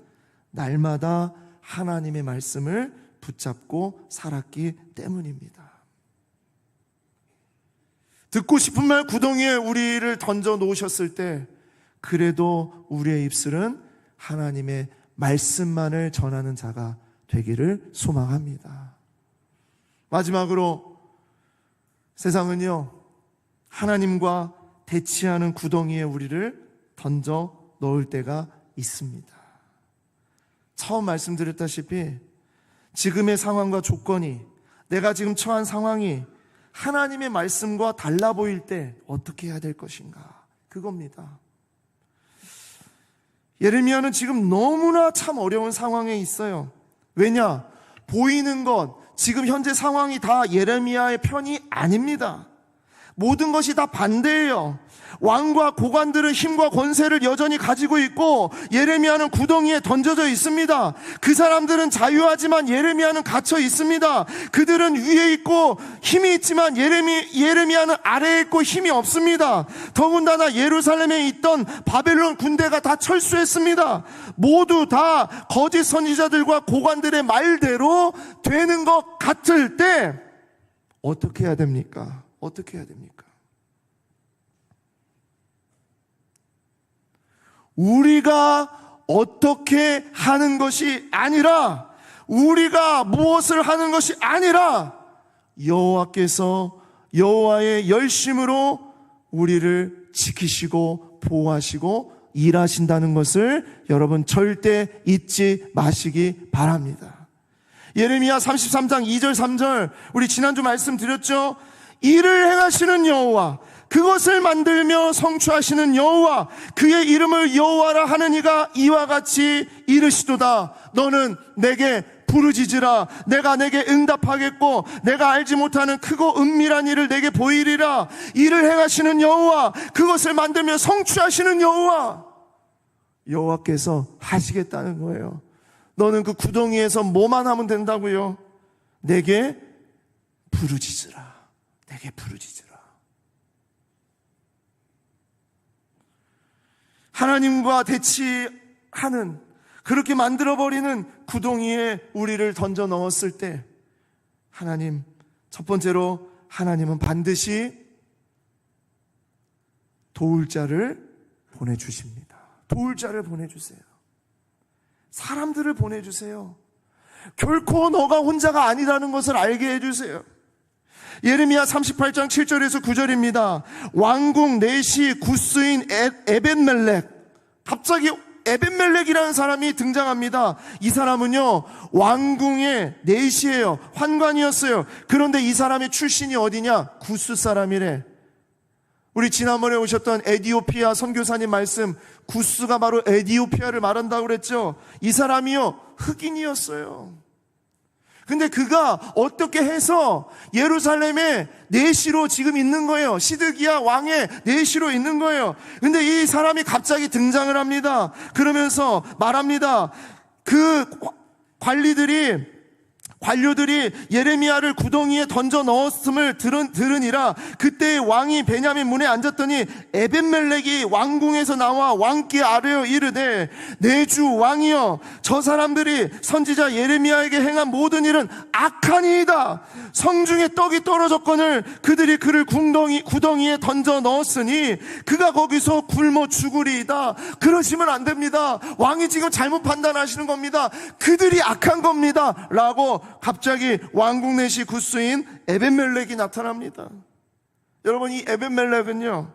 날마다 하나님의 말씀을 붙잡고 살았기 때문입니다. 듣고 싶은 말 구덩이에 우리를 던져 놓으셨을 때 그래도 우리의 입술은 하나님의 말씀만을 전하는 자가 되기를 소망합니다. 마지막으로 세상은요, 하나님과 대치하는 구덩이에 우리를 던져 넣을 때가 있습니다. 처음 말씀드렸다시피 지금의 상황과 조건이, 내가 지금 처한 상황이 하나님의 말씀과 달라 보일 때 어떻게 해야 될 것인가, 그겁니다. 예레미야는 지금 너무나 참 어려운 상황에 있어요. 왜냐? 보이는 것, 지금 현재 상황이 다 예레미야의 편이 아닙니다. 모든 것이 다 반대예요. 왕과 고관들은 힘과 권세를 여전히 가지고 있고 예레미야는 구덩이에 던져져 있습니다. 그 사람들은 자유하지만 예레미야는 갇혀 있습니다. 그들은 위에 있고 힘이 있지만 예레미야는 아래에 있고 힘이 없습니다. 더군다나 예루살렘에 있던 바벨론 군대가 다 철수했습니다. 모두 다 거짓 선지자들과 고관들의 말대로 되는 것 같을 때 어떻게 해야 됩니까? 어떻게 해야 됩니까? 우리가 어떻게 하는 것이 아니라, 우리가 무엇을 하는 것이 아니라 여호와께서 여호와의 열심으로 우리를 지키시고 보호하시고 일하신다는 것을 여러분 절대 잊지 마시기 바랍니다. 예레미야 33장 2절 3절 우리 지난주 말씀드렸죠. 일을 행하시는 여호와, 그것을 만들며 성취하시는 여호와, 그의 이름을 여호와라 하는 이가 이와 같이 이르시도다. 너는 내게 부르짖으라. 내가 내게 응답하겠고 내가 알지 못하는 크고 은밀한 일을 내게 보이리라. 일을 행하시는 여호와, 그것을 만들며 성취하시는 여호와, 여호와께서 하시겠다는 거예요. 너는 그 구덩이에서 뭐만 하면 된다고요? 내게 부르짖으라. 내게 부르짖으라. 하나님과 대치하는, 그렇게 만들어버리는 구덩이에 우리를 던져 넣었을 때 하나님, 첫 번째로 하나님은 반드시 도울 자를 보내주십니다. 도울 자를 보내주세요. 사람들을 보내주세요. 결코 너가 혼자가 아니라는 것을 알게 해주세요. 예레미야 38장 7절에서 9절입니다. 왕궁 내시 구스인 에벤멜렉, 갑자기 에벤멜렉이라는 사람이 등장합니다. 이 사람은요, 왕궁의 내시예요. 환관이었어요. 그런데 이 사람의 출신이 어디냐? 구스 사람이래. 우리 지난번에 오셨던 에디오피아 선교사님 말씀, 구스가 바로 에디오피아를 말한다고 그랬죠. 이 사람이요, 흑인이었어요. 근데 그가 어떻게 해서 예루살렘의 내시로 지금 있는 거예요. 시드기야 왕의 내시로 있는 거예요. 근데 이 사람이 갑자기 등장을 합니다. 그러면서 말합니다. 그 관료들이 예레미야를 구덩이에 던져 넣었음을 들으니라. 그때 왕이 베냐민 문에 앉았더니 에벤멜렉이 왕궁에서 나와 왕께 아뢰어 이르되, 내 주 왕이여, 저 사람들이 선지자 예레미야에게 행한 모든 일은 악하니이다. 성중에 떡이 떨어졌거늘 그들이 그를 구덩이에 던져 넣었으니 그가 거기서 굶어 죽으리이다. 그러시면 안 됩니다. 왕이 지금 잘못 판단하시는 겁니다. 그들이 악한 겁니다. 라고 갑자기 왕궁 내시 구스인 에벤멜렉이 나타납니다. 여러분, 이 에벤멜렉은요,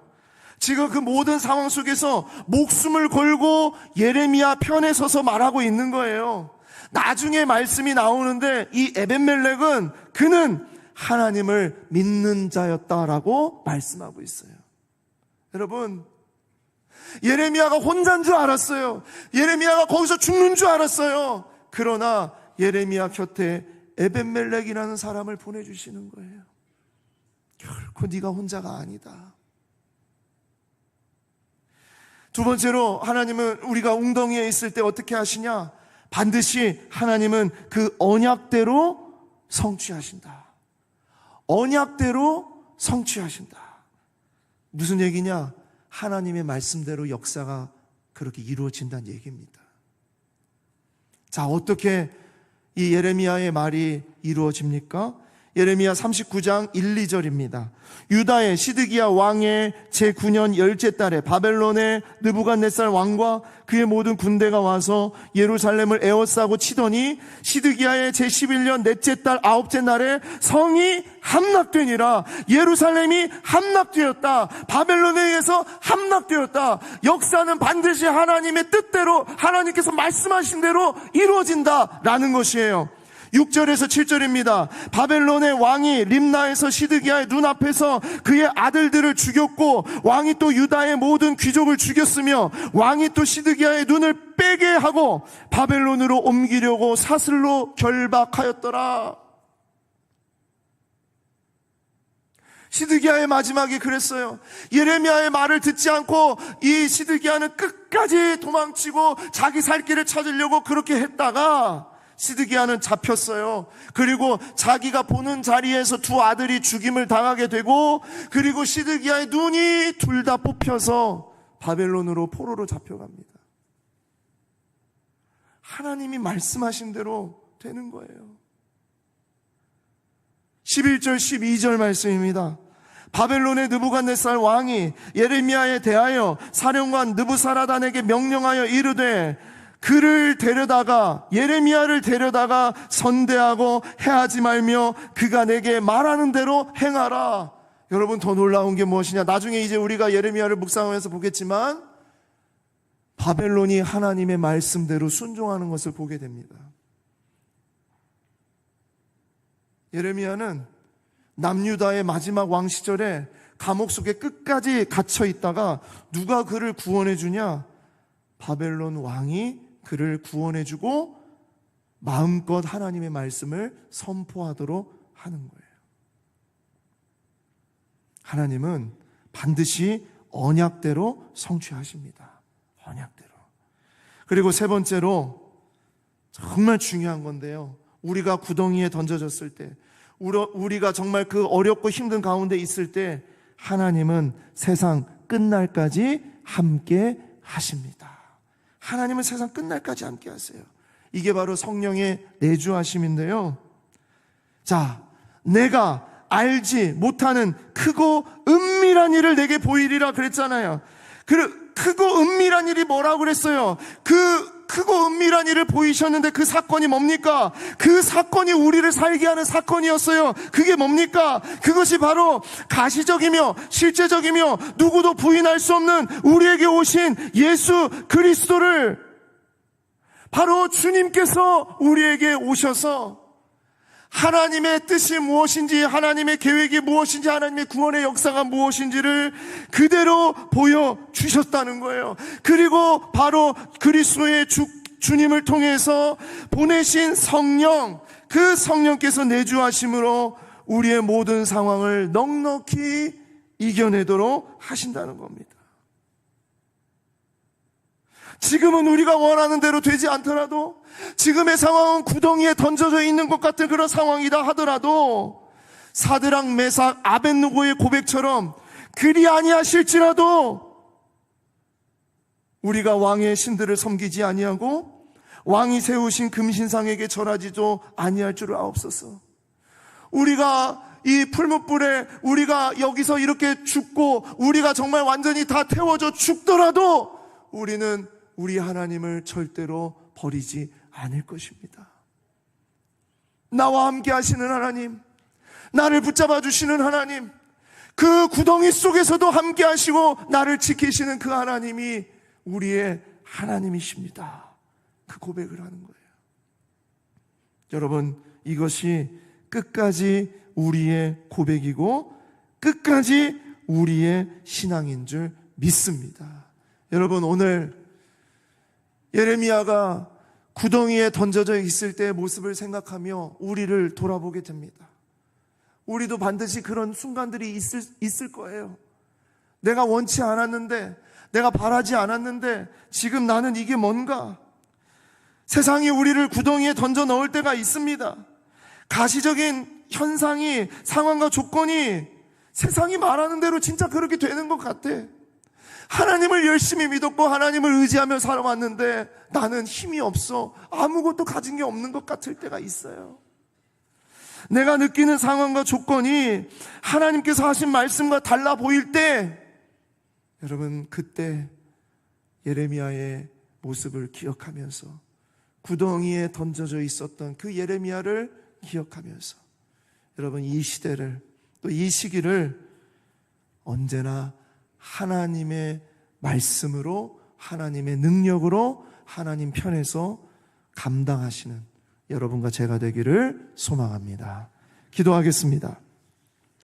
지금 그 모든 상황 속에서 목숨을 걸고 예레미야 편에 서서 말하고 있는 거예요. 나중에 말씀이 나오는데 이 에벤멜렉은 그는 하나님을 믿는 자였다라고 말씀하고 있어요. 여러분, 예레미야가 혼자인 줄 알았어요. 예레미야가 거기서 죽는 줄 알았어요. 그러나 예레미야 곁에 에벤멜렉이라는 사람을 보내주시는 거예요. 결코 네가 혼자가 아니다. 두 번째로, 하나님은 우리가 웅덩이에 있을 때 어떻게 하시냐? 반드시 하나님은 그 언약대로 성취하신다. 언약대로 성취하신다. 무슨 얘기냐? 하나님의 말씀대로 역사가 그렇게 이루어진다는 얘기입니다. 자, 어떻게 이 예레미야의 말이 이루어집니까? 예레미야 39장 1, 2절입니다. 유다의 시드기야 왕의 제9년 10째 달에 바벨론의 느부갓네살 왕과 그의 모든 군대가 와서 예루살렘을 에워싸고 치더니 시드기야의 제11년 넷째 달 9째 날에 성이 함락되니라. 예루살렘이 함락되었다. 바벨론에 의해서 함락되었다. 역사는 반드시 하나님의 뜻대로, 하나님께서 말씀하신 대로 이루어진다라는 것이에요. 6절에서 7절입니다. 바벨론의 왕이 림나에서 시드기야의 눈앞에서 그의 아들들을 죽였고 왕이 또 유다의 모든 귀족을 죽였으며 왕이 또 시드기야의 눈을 빼게 하고 바벨론으로 옮기려고 사슬로 결박하였더라. 시드기야의 마지막이 그랬어요. 예레미야의 말을 듣지 않고 이 시드기야는 끝까지 도망치고 자기 살 길을 찾으려고 그렇게 했다가 시드기야는 잡혔어요. 그리고 자기가 보는 자리에서 두 아들이 죽임을 당하게 되고, 그리고 시드기야의 눈이 둘 다 뽑혀서 바벨론으로 포로로 잡혀갑니다. 하나님이 말씀하신 대로 되는 거예요. 11절 12절 말씀입니다. 바벨론의 느부갓네살 왕이 예레미야에 대하여 사령관 느부사라단에게 명령하여 이르되 예레미야를 데려다가 선대하고 해하지 말며 그가 내게 말하는 대로 행하라. 여러분, 더 놀라운 게 무엇이냐? 나중에 이제 우리가 예레미야를 묵상하면서 보겠지만 바벨론이 하나님의 말씀대로 순종하는 것을 보게 됩니다. 예레미야는 남유다의 마지막 왕 시절에 감옥 속에 끝까지 갇혀 있다가 누가 그를 구원해 주냐? 바벨론 왕이 그를 구원해 주고 마음껏 하나님의 말씀을 선포하도록 하는 거예요. 하나님은 반드시 언약대로 성취하십니다. 언약대로. 그리고 세 번째로 정말 중요한 건데요, 우리가 구덩이에 던져졌을 때, 우리가 정말 그 어렵고 힘든 가운데 있을 때 하나님은 세상 끝날까지 함께 하십니다. 하나님은 세상 끝날까지 함께 하세요. 이게 바로 성령의 내주하심인데요. 자, 내가 알지 못하는 크고 은밀한 일을 내게 보이리라 그랬잖아요. 크고 은밀한 일이 뭐라고 그랬어요? 그 크고 은밀한 일을 보이셨는데 그 사건이 뭡니까? 그 사건이 우리를 살게 하는 사건이었어요. 그게 뭡니까? 그것이 바로 가시적이며 실제적이며 누구도 부인할 수 없는 우리에게 오신 예수 그리스도를, 바로 주님께서 우리에게 오셔서 하나님의 뜻이 무엇인지, 하나님의 계획이 무엇인지, 하나님의 구원의 역사가 무엇인지를 그대로 보여주셨다는 거예요. 그리고 바로 그리스도의 주님을 통해서 보내신 성령, 그 성령께서 내주하심으로 우리의 모든 상황을 넉넉히 이겨내도록 하신다는 겁니다. 지금은 우리가 원하는 대로 되지 않더라도, 지금의 상황은 구덩이에 던져져 있는 것 같은 그런 상황이다 하더라도, 사드락 메삭 아벳느고의 고백처럼 그리 아니하실지라도 우리가 왕의 신들을 섬기지 아니하고 왕이 세우신 금신상에게 절하지도 아니할 줄을 아옵소서. 우리가 이 풀무불에 우리가 여기서 이렇게 죽고 우리가 정말 완전히 다 태워져 죽더라도 우리는 우리 하나님을 절대로 버리지 않을 것입니다. 나와 함께 하시는 하나님, 나를 붙잡아 주시는 하나님, 그 구덩이 속에서도 함께 하시고 나를 지키시는 그 하나님이 우리의 하나님이십니다. 그 고백을 하는 거예요. 여러분, 이것이 끝까지 우리의 고백이고 끝까지 우리의 신앙인 줄 믿습니다. 여러분, 오늘 예레미야가 구덩이에 던져져 있을 때의 모습을 생각하며 우리를 돌아보게 됩니다. 우리도 반드시 그런 순간들이 있을 거예요. 내가 원치 않았는데, 내가 바라지 않았는데 지금 나는 이게 뭔가? 세상이 우리를 구덩이에 던져 넣을 때가 있습니다. 가시적인 현상이, 상황과 조건이 세상이 말하는 대로 진짜 그렇게 되는 것 같아. 하나님을 열심히 믿었고 하나님을 의지하며 살아왔는데 나는 힘이 없어. 아무것도 가진 게 없는 것 같을 때가 있어요. 내가 느끼는 상황과 조건이 하나님께서 하신 말씀과 달라 보일 때, 여러분, 그때 예레미야의 모습을 기억하면서, 구덩이에 던져져 있었던 그 예레미야를 기억하면서, 여러분, 이 시대를, 또 이 시기를 언제나 하나님의 말씀으로, 하나님의 능력으로, 하나님 편에서 감당하시는 여러분과 제가 되기를 소망합니다. 기도하겠습니다.